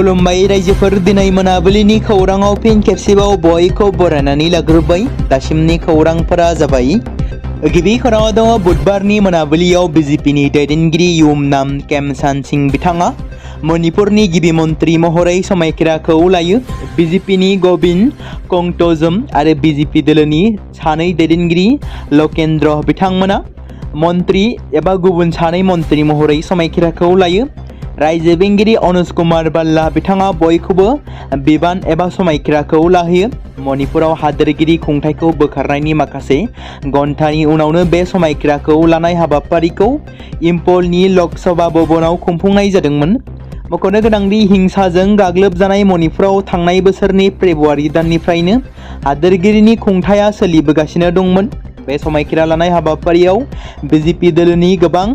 खुलुमबाय रायजोफोर, दिनै मोनाबिलिनि खौराङाव फिन खेबसेबाव बयखौ बरायनानै लाग्रोबाय। दासिमनि खौरांफोरा जाबाय। गिबि खौराङाव दङ बुधबारनि मोनाबिलियाव बिजेपिनि दैदेनगिरि युमनाम खेमसान सिं बिथाङा मणिपुरनि गिबि मन्त्रि महरै समायखिराखौ लायो। बिजेपिनि गबिन्द कंट'जम आरो बिजेपि दोलोनि सानै दैदेनगिरि लकेन्द्र बिथांमोना मन्त्रि एबा गुबुन सानै मन्त्रि महरै समायखिराखौ लायो। रायजो बेंगिरि अनुज कुमार बाल्ला बिथाङा बयखौबो बिबान एबा समायखिराखौ लाहोयो। मणिपुराव हादोरगिरि खुंथायखौ बोखारनायनि माखासे घन्टानि उनावनो बे समायखिराखौ लानाय हाबाफारिखौ इम्फलनि लकसभा भवनाव खुंफुंनाय जादोंमोन। मख'नो गोनांदि हिंसाजों गाग्लोबजानाय मणिपुराव थांनाय बोसोरनि फेब्रुवारि दाननिफ्रायनो हादोरगिरिनि खुंथाया सोलिबोगासिनो दंमोन। बे समायखिरा लानाय हाबाफारियाव बिजेपि दोलोनि गोबां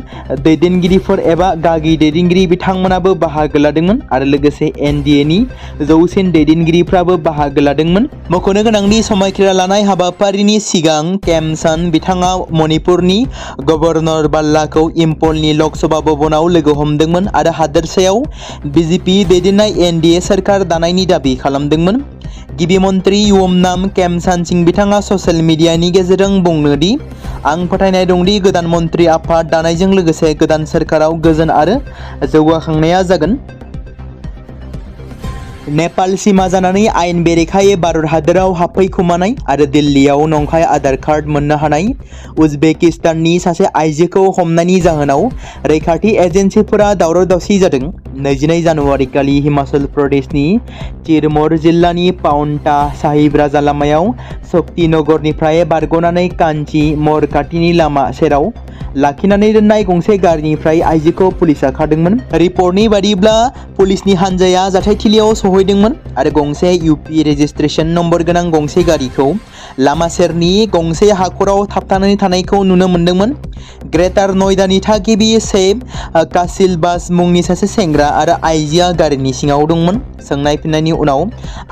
दैदेनगिरिफोर एबा गागि दैदेनगिरि बिथांमोनाबो बाहागो लादोंमोन आरो लोगोसे एनडिएनि जौसिन दैदेनगिरिफ्राबो बाहागो लादोंमोन। मख'नो गोनांदि समायखिरा लानाय हाबाफारिनि सिगां खेमसान बिथाङा मणिपुरनि गभर्नर बाल्लाखौ इम्फलनि लकसभा भवनाव लोगो हमदोंमोन आरो हादोरसायाव बिजेपि दैदेननाय एनडिए सोरखार दानायनि दाबि खालामदोंमोन। गिबि मन्त्रि युमनाम खेमसान सिं बिथाङा ससियेल मिडियानि गेजेरजों बुंनो दि आं फोथायनाय दंदि गोदान मन्त्रि आफाद दानायजों लोगोसे गोदान सोरखाराव गोजोन आरो जौगाखांनाया जागोन। नेपाल सिमा जानानै आयेन बेरेखायै भारत हादोराव हाबफैखुमानाय आरो दिल्लीयाव नंखाय आधार कार्ड मोननो हानाय उजबेकिस्ताननि सासे आइजोखौ हमनायनि जाहोनाव रैखाथि एजेन्सिफोरा दावराव दावसि जादों। 22 जानुवारि खालि हिमाचल प्रदेशनि चिरमौर जिल्लानि पाउन्टा साहिब राजा लामायाव शक्तिनगरनिफ्राय बारग'नानै कान्ची मर खाथिनि लामा सेराव लाखिनानै दोननाय गंसे गारिनिफ्राय आइजोखौ पुलिसआ खादोंमोन। रिपर्टनि बादिब्ला पुलिसनि हानजाया जाथायथिलियाव सहैदोंमोन आरो गंसे इउपि रेजिस्ट्रेशन नम्बर गोनां गंसे गारिखौ लामा सेरनि गंसे हाखराव थाबथानानै थानायखौ नुनो मोन्दोंमोन। ग्रेटार नयडानि थागिबि सेब कासिलबास मुंनि सासे सेंग्रा आरो आइजोआ गारिनि सिङाव दंमोन। सोंनाय फिननायनि उनाव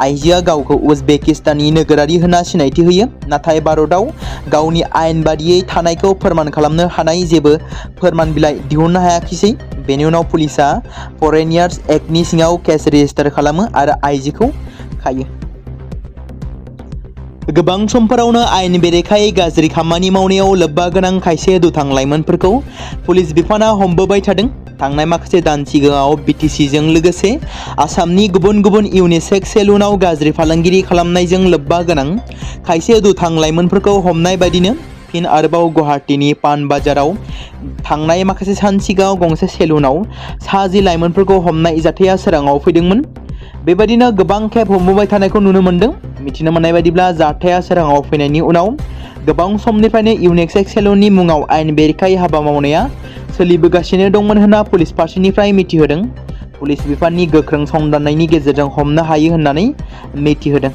आइजोआ गावखौ उजबेकिस्ताननि नोगोरारि होनना सिनायथि होयो, नाथाय भारतआव गावनि आयेन बादियै थानायखौ फोरमान खालामनो हानाय जेबो फोरमान बिलाइ दिहुननो हायाखिसै। बेनि उनाव पुलिसआ फरेनियार्स एक्टनि सिङाव केस रेजिस्टार खालामो आरो आइजोखौ खायो। गोबां समफोरावनो आयेन बेरेखायै गाज्रि खामानि मावनायाव लोब्बा गोनां खायसे दुथां लाइमोनफोरखौ पुलिस बिफाना हमबोबाय थादों। थांनाय माखासे दान सिगाङाव बिटिसिजों लोगोसे आसामनि गुबुन गुबुन इउनिसेक्स सेलुनाव गाज्रि फालांगिरि खालामनायजों लोब्बा गोनां खायसे दुथां लाइमोनफोरखौ हमनाय बायदिनो फिन आरोबाव गुवाहाटीनि पान बाजाराव थांनाय माखासे सान सिगाङाव गंसे सेलुनाव 10 लाइमोनफोरखौ हमनाय जाथाया सोराङाव फैदोंमोन। बेबायदिनो गोबां खेब हमबोबाय थानायखौ नुनो मोन्दों। मिथिनो मोननाय बायदिब्ला जाथाया सोराङाव फैनायनि उनाव गोबां समनिफ्रायनो इउनिसेक्स सेलुननि मुङाव आयेन बेरेखायै हाबा मावनाया सोलिबोगासिनो दंमोन होनना पुलिस फारसेनिफ्राय मिथिहोदों। पुलिस बिफाननि गोख्रों संदाननायनि गेजेरजों हमनो हायो होननानै मिथिहोदों।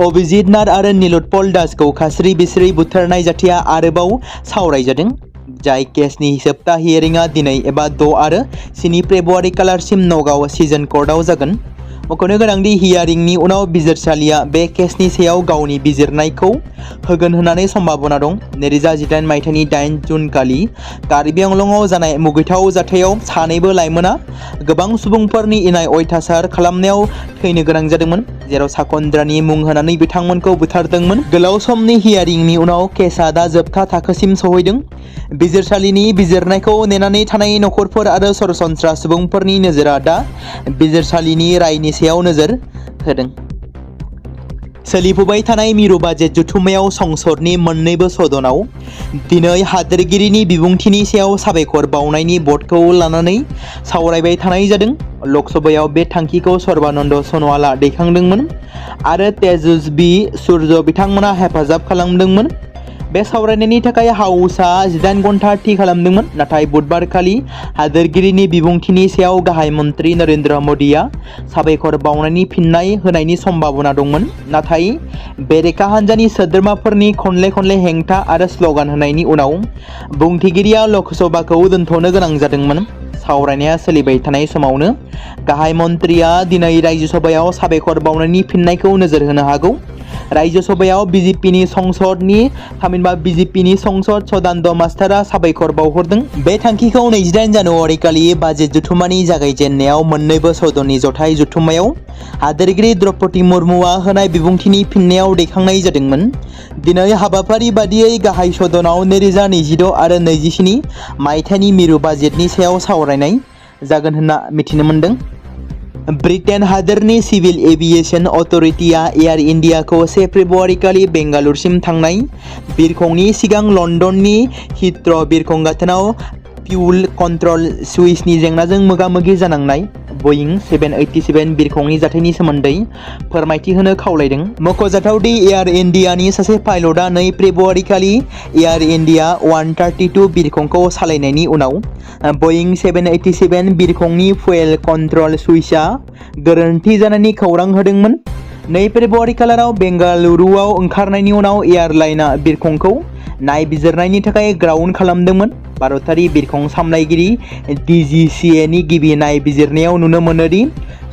अभिजित नाथ आरो नीलोत्पल दासखौ खास्रि बिस्रि बुथारनाय जाथाया आरोबाव सावरायजादों, जाय केसनि जोबथा हियरिंआ दिनै एबा 6 आरो 7 फेब्रुवारि खालारसिम नगाव सिजन कर्टआव जागोन। मख'नो गोनांदि हियारिंनि उनाव बिजिरसालिया बे केसनि सायाव गावनि बिजिरनायखौ होगोन होननानै सम्भाबना दं। 2018 मायथाइनि 8 जुन खालि कार्बि आंलंआव जानाय मुगैथाव जाथायाव सानैबो लाइमोना गोबां सुबुंफोरनि इनाय अयथासार खालामनायाव थैनो गोनां जादोंमोन, जेराव साखन्द्रानि मुं होनानै बिथांमोनखौ बुथारदोंमोन। गोलाव समनि हियारिंनि उनाव केसआ दा जोबथा थाखोसिम सौहैदों। बिजिरसालिनि बिजिरनायखौ नेनानै थानाय नखरफोर आरो सरासनस्रा सुबुंफोरनि नोजोरा दा बिजिरसालिनि रायनि सायाव नोजोर होदों। सोलिफुबाय थानाय मिरु बाजेट जथुम्मायाव संसदनि मोन्नैबो सदनाव दिनै हादोरगिरिनि बिबुंथिनि सायाव साबायखर बावनायनि भटखौ लानानै सावरायबाय थानाय जादों। लकसभायाव बे थांखिखौ सर्बानन्द सन'वालआ दैखांदोंमोन आरो तेजस्वी सूर्य बिथांमोना हेफाजाब खालामदोंमोन। बे सावरायनायनि थाखाय हाउसआ 18 घन्टा थि खालामदोंमोन, नाथाय बुधबारखालि हादोरगिरिनि बिबुंथिनि सायाव गाहाय मन्त्रि नरेन्द्र मोदीआ साबायखर बावनायनि फिननाय होनायनि सम्भाबना दंमोन, नाथाय बेरेखा हान्जानि सोद्रोमाफोरनि खनले हेंथा आरो स्ल'गान होनायनि उनाव बुंथिगिरिया लकसभाखौ दोनथ'नो गोनां जादोंमोन। सावरायनाया सोलिबाय थानाय समावनो गाहाय मन्त्रिया दिनै रायजो सभायाव साबायखर बावनायनि फिननायखौ नोजोर होनो हागौ। रायजो सभायाव बिजेपिनि संसदनि थामहिनबा बिजेपिनि संसद सदानन्द मास्टारा साबायखर बावहरदों। बे थांखिखौ 28 जानुवारि खालि बाजेट जथुम्मानि जागायजेननायाव मोन्नैबो सदननि जथाय जथुम्मायाव हादोरगिरि द्रौपदी मुर्मुआ होनाय बिबुंथिनि फिननायाव दैखांनाय जादोंमोन। दिनै हाबाफारि बादियै गाहाय सदनाव 2026 आरो 27 मायथाइनि मिरु बाजेटनि सायाव सावरायनाय जागोन होनना मिथिनो मोन्दों। ब्रिटेन हादोरनि सिभिल एभिएशन अथरिटिया एयार इन्डियाखौ 1 फेब्रुवारि खालि बेंगालुरुसिम थांनाय बिरखंनि सिगां लन्दननि हिथ्र' बिरखं गाथोनाव फिउल कन्ट्रल सुइचनि जेंनाजों मोगा-मोगि जानांनाय बइं 787 बिरखंनि जाथायनि सोमोन्दै फोरमायथि होनो खावलायदों। मख'जाथाव दि एयार इन्डियानि सासे पाइलटआ 2 फेब्रुवारि खालि एयार इन्डिया 132 बिरखंखौ सालायनायनि उनाव बइं 787 बिरखंनि फुएल कन्ट्रल सुइचआ गोरोन्थि जानायनि खौरां होदोंमोन। 2 फेब्रुवारि खालाराव बेंगालुरुआव ओंखारनायनि उनाव एयारलाइनआ बिरखंखौ नायबिजिरनायनि थाखाय ग्राउन्ड खालामदोंमोन। भारतारि बिरखं सामलायगिरि DGCAनि गिबि नायबिजिरनायाव नुनो मोनोदि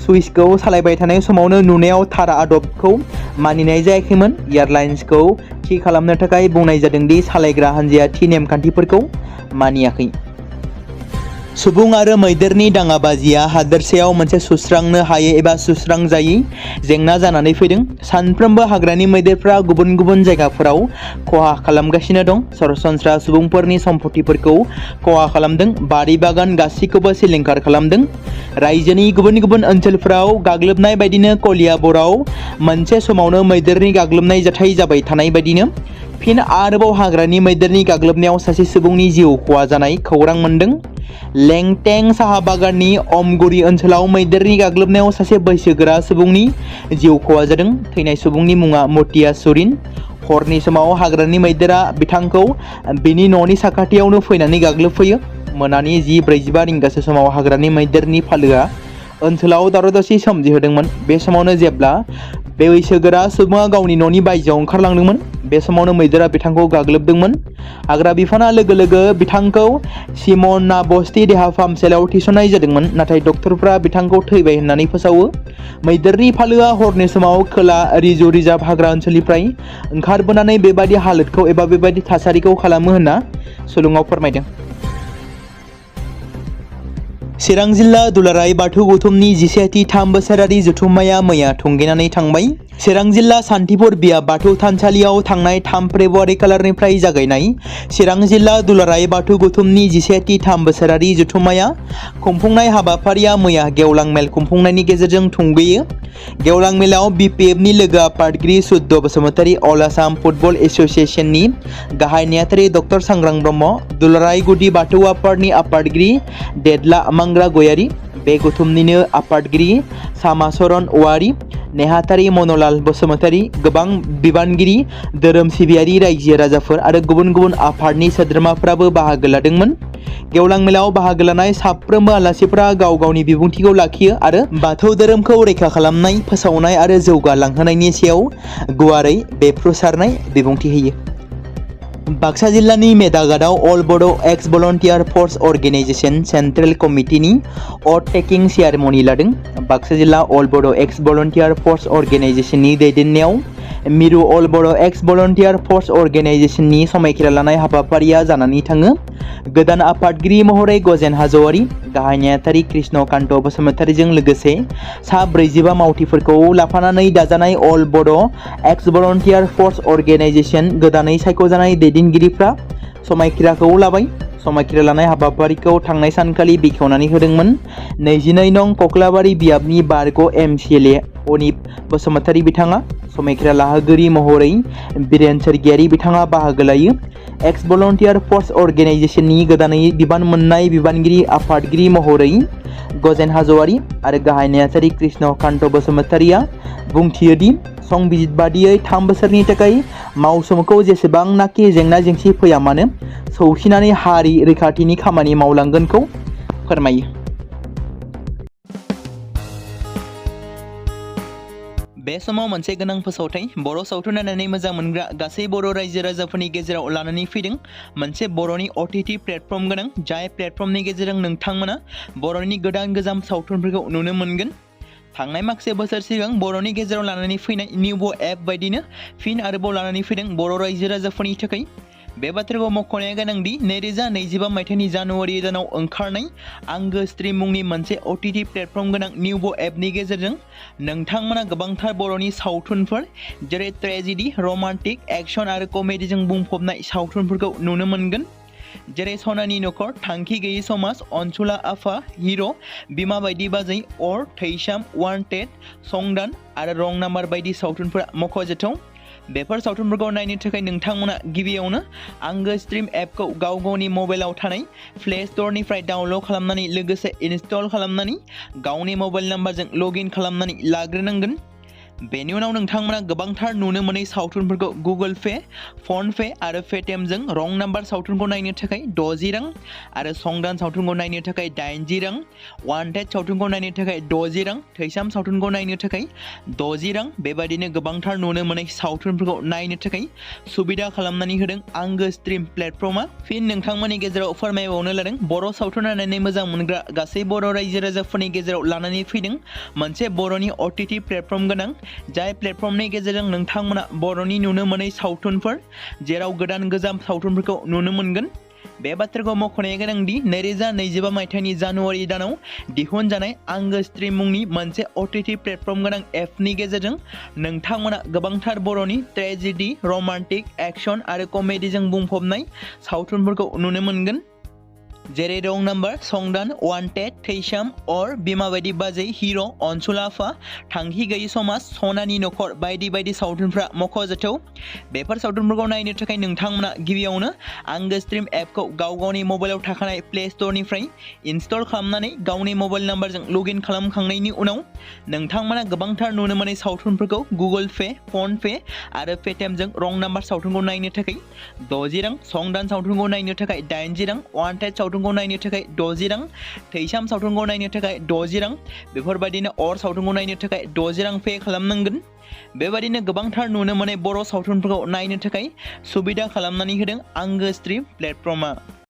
सुइचखौ सालायबाय थानाय समावनो नुनायाव थार आदबखौ मानिनाय जायाखैमोन। एयारलाइन्सखौ थि खालामनो थाखाय बुंनाय जादोंदि सालायग्रा हान्जाया थि नेमखान्थिफोरखौ मानियाखै। सुबुं आरो मैदेरनि दाङाबाजिया हादोरसायाव मोनसे सुस्रांनो हायै एबा सुस्रांजायै जेंना जानानै फैदों। सानफ्रोमबो हाग्रानि मैदेरफ्रा गुबुन गुबुन जायगाफोराव खहा खालामगासिनो दं। सरासनस्रा सुबुंफोरनि सम्पथिफोरखौ खहा खालामदों, बारि बागान गासैखौबो सिलिंखार खालामदों। रायजोनि गुबुन गुबुन ओनसोलफोराव गाग्लोबनाय बायदिनो कलियाबराव मोनसे समावनो मैदेरनि गाग्लोबनाय जाथाय जाबाय थानाय बायदिनो फिन आरोबाव हाग्रानि मैदेरनि गाग्लोबनायाव सासे सुबुंनि जिउ खहा जानाय खौरां मोन्दों। लेंटें साहा बागाननि अमगुरि ओनसोलाव मैदेरनि गाग्लोबनायाव सासे बैसोगोरा सुबुंनि जिउ खहा जादों। थैनाय सुबुंनि मुङा मतिया सुरिन। हरनि समाव हाग्रानि मैदेरा बिथांखौ बिनि न'नि साखाथियावनो फैनानै गाग्लोबफैयो। मोनानि 10:45 रिंगासो समाव हाग्रानि मैदेरनि फालोआ ओनसोलाव दावराव-दावसि सोमजिहोदोंमोन। बे समावनो जेब्ला बैसोगोरा सुबुङा गावनि न'नि बायजोआव ओंखारलांदोंमोन, बे समावनो मैदेरा बिथांखौ गाग्लोबदोंमोन। हाग्रा बिफाना लोगो लोगो बिथांखौ सिमनाबस्ति देहा फाहामसालियाव थिसननाय जादोंमोन, नाथाय डक्टरफ्रा बिथांखौ थैबाय होननानै फोसावो। मैदेरनि फालोआ हरनि समाव खोला रिजु रिजार्भ हाग्रा ओनसोलनिफ्राय ओंखारबोनानै बेबादि हालोदखौ एबा बेबादि थासारिखौ खालामो होनना सुलुङाव फोरमायदों। चिरां जिल्ला दुलाराय बाथौ गौथुमनि 11थि 3 बोसोरारि जथुम्माया मैया थुंगेनानै थांबाय। चिरां जिल्ला सान्थिपुर बिया बाथौ थानसालियाव थांनाय 3 फेब्रुवारि खालारनिफ्राय जागायनाय चिरां जिल्ला दुलाराय बाथौ गौथुमनि 11थि 3 बोसोरारि जथुम्माया खुंफुंनाय हाबाफारिया मैया गेवलां मेल खुंफुंनायनि गेजेरजों थुंगेयो। गेवलां मेलाव बिपिएफनि लोगो आफादगिरि सुद्द बसुमतारी, अल आसाम फुटबल एसोसिएशननि गाहाय नेहाथारि डक्टर सांग्रां ब्रह्म, दुलाराय गुदि बाथौ आफादनि आफादगिरि देदला मांग्रा गयारी, बे गौथुमनिनो आफादगिरि सामाचरण औवारी, नेहाथारि मन'लाल बसुमतारी, गोबां बिबानगिरि, धोरोम सिबियारि रायजो राजाफोर आरो गुबुन गुबुन आफादनि सोद्रोमाफोराबो बाहागो लादोंमोन। गेवलां मेलाव बाहागो लानाय साफ्रोमबो आलासिफोरा गाव गावनि बिबुंथिखौ लाखियो आरो बाथौ धोरोमखौ रैखा खालामनाय, फोसावनाय आरो जौगालांहोनायनि सायाव गुवारै बेफ्रुसारनाय बिबुंथि होयो। बाक्सा जिल्लानि मेदाघाटआव अल बड' एक्स भलन्टियार फर्स अर्गेनाइजेशन सेन्ट्रेल कमिटिनि अथ टेकिं सेरेमनि लादों। बाक्सा जिल्ला अल बड' एक्स भलन्टियार फर्स अर्गेनाइजेशननि दैदेननायाव मिरु अल बड' एक्स भलन्टियार फर्स अर्गेनाइजेशननि समायखिरा लानाय हाबाफारिया जानानै थाङो। गोदान आफादगिरि महरै गजेन हाज'वारी, गाहाय नेहाथारि कृष्ण कान्त बसुमतारीजों लोगोसे सा 45 मावथिफोरखौ लाफानानै दाजानाय अल बड' एक्स भलन्टियार फर्स अर्गेनाइजेशन गोदानै सायख'जानाय दैदेनगिरिफ्रा समायखिराखौ लाबाय। समायखिरा लानाय हाबाफारिखौ थांनाय सानखालि बेखेवनानै होदोंमोन। 22 नं कक्लाबारि बियाबनि बारग' MCLA अनिप बसुमतारी बिथाङा। समायखिरा लाहोगिरि महरै बिरेन सोरगियारि बिथाङा बाहागो लायो। एक्स भलन्टियार फर्स अर्गेनाइजेशननि गोदानै बिबान मोननाय बिबानगिरि आफादगिरि महरै गजेन हाज'वारी आरो गाहाय नेहाथारि कृष्ण कान्त बसुमतारीया बुंथियोदि संबिजित बादियै 3 बोसोरनि थाखाय मावसोमखौ जेसेबांनाखि जेंना जेंसि फैया मानो सौसिनानै हारि रैखाथिनि खामानि मावलांगोनखौ फोरमायो। बे समाव मोनसे गोनां फोसावथाय बर' सावथुन नायनानै मोजां मोनग्रा गासै बर' रायजो राजाफोरनि गेजेराव लानानै फैदों मोनसे बर'नि OTT प्लेटफर्म गोनां, जाय प्लेटफर्मनि गेजेरजों नोंथांमोना बर'नि गोदान गोजाम सावथुनफोरखौ नुनो मोनगोन। थांनाय माखासे बोसोर सिगां बर'नि गेजेराव लानानै फैनाय निउबो एप बायदिनो फिन आरोबाव लानानै फैदों बर' रायजो राजाफोरनि थाखाय। बे बाथ्राखौ मख'नाया गोनांदि 2025 मायथाइनि जानुवारि दानाव ओंखारनाय आंगो स्ट्रिम मुंनि मोनसे OTT प्लेटफर्म गोनां निउबो एपनि गेजेरजों नोंथांमोना गोबांथार बर'नि सावथुनफोर जेरै ट्रेजेडि, रमान्टिक, एक्शन आरो कमेडिजों बुंफबनाय सावथुनफोरखौ नुनो मोनगोन। जेरै सनानि नखर, थांखि गैयै समाज, अनसुला आफा, हिर', बिमा बायदि बाजै, अर, थैसाम, वान्टेड, संदान आरो रं नाम्बार बायदि सावथुनफोरा मख'जाथाव। बेफोर सावथुनफोरखौ नायनो थाखाय नोंथांमोना गिबियावनो आंगो स्ट्रिम एपखौ गावनि मबाइलाव थानाय प्ले स्ट'रनिफ्राय डाउनल'ड खालामनानै लोगोसे इनस्टल खालामनानै गावनि मबाइल नाम्बारजों लगइन खालामनानै लाग्रोनांगोन। बेनि उनाव नोंथांमोना गोबांथार नुनो मोनै सावथुनफोरखौ गुगोल पे, फन पे आरो पेटिएमजों रं नाम्बार सावथुनखौ नायनो थाखाय 60 रां आरो संदान सावथुनखौ नायनो थाखाय 80 रां, वान्टेड सावथुनखौ नायनो थाखाय 60 रां, थैसाम सावथुनखौ नायनो थाखाय 60 रां बेबायदिनो गोबांथार नुनो मोनै सावथुनफोरखौ नायनो थाखाय सुबिदा खालामनानै होदों आंगो स्ट्रिम प्लेटफर्मा। फिन नोंथांमोननि गेजेराव फोरमायबावनो लादों बर' सावथुन नायनानै मोजां मोनग्रा गासै बर' रायजो राजाफोरनि गेजेराव लानानै फैदों मोनसे बर'नि OTT प्लेटफर्म गोनां जाय प्लेटफर्मनि गेजेरजों नोंथांमोना बर'नि नुनो मोनै सावथुनफोर जेराव गोदान गोजाम सावथुनफोरखौ नुनो मोनगोन। बे बाथ्राखौ मख'नाया गोनांदि 2025 मायथाइनि जानुवारि दानाव दिहुनजानाय आंगो स्ट्रिम मुंनि मोनसे OTT प्लेटफर्म गोनां एपनि गेजेरजों नोंथांमोना गोबांथार बर'नि ट्रेजेडि, रमान्टिक, एक्शन आरो कमेडिजों बुंफबनाय सावथुनफोरखौ नुनो मोनगोन। जेरै रं नाम्बार, संदान, वान्टेड, थैसाम, अर, बिमा बायदि बाजै, हिर', अनसुला आफा, थांखि गैयै समाज, सनानि नखर बायदि बायदि सावथुनफ्रा मख'जाथाव। बेफोर सावथुनफोरखौ नायनो थाखाय नोंथांमोना गिबियावनो आंगो स्ट्रिम एपखौ गावनि मबाइलाव थाखानाय प्ले स्ट'रनिफ्राय इनस्टल खालामनानै गावनि मबाइल नाम्बारजों लगइन खालामखांनायनि उनाव नोंथांमोना गोबांथार नुनो मोनै सावथुनफोरखौ गुगोल पे, फन पे आरो पेटिएमजों रं नाम्बार सावथुनखौ नायनो थाखाय 60 रां, संदान सावथुनखौ नायनो थाखाय 80 रां, वान्टेड सावथुनखौ नायनो थाखाय 60 रां, थैसाम सावथुनखौ नायनो थाखाय 60 रां बेफोरबायदिनो अर सावथुनखौ नायनो थाखाय 60 रां पे खालामनांगोन। बेबायदिनो गोबांथार नुनो मोनै बर' सावथुनफोरखौ नायनो थाखाय सुबिदा खालामनानै होदों आंगो स्ट्रिम प्लेटफर्मा।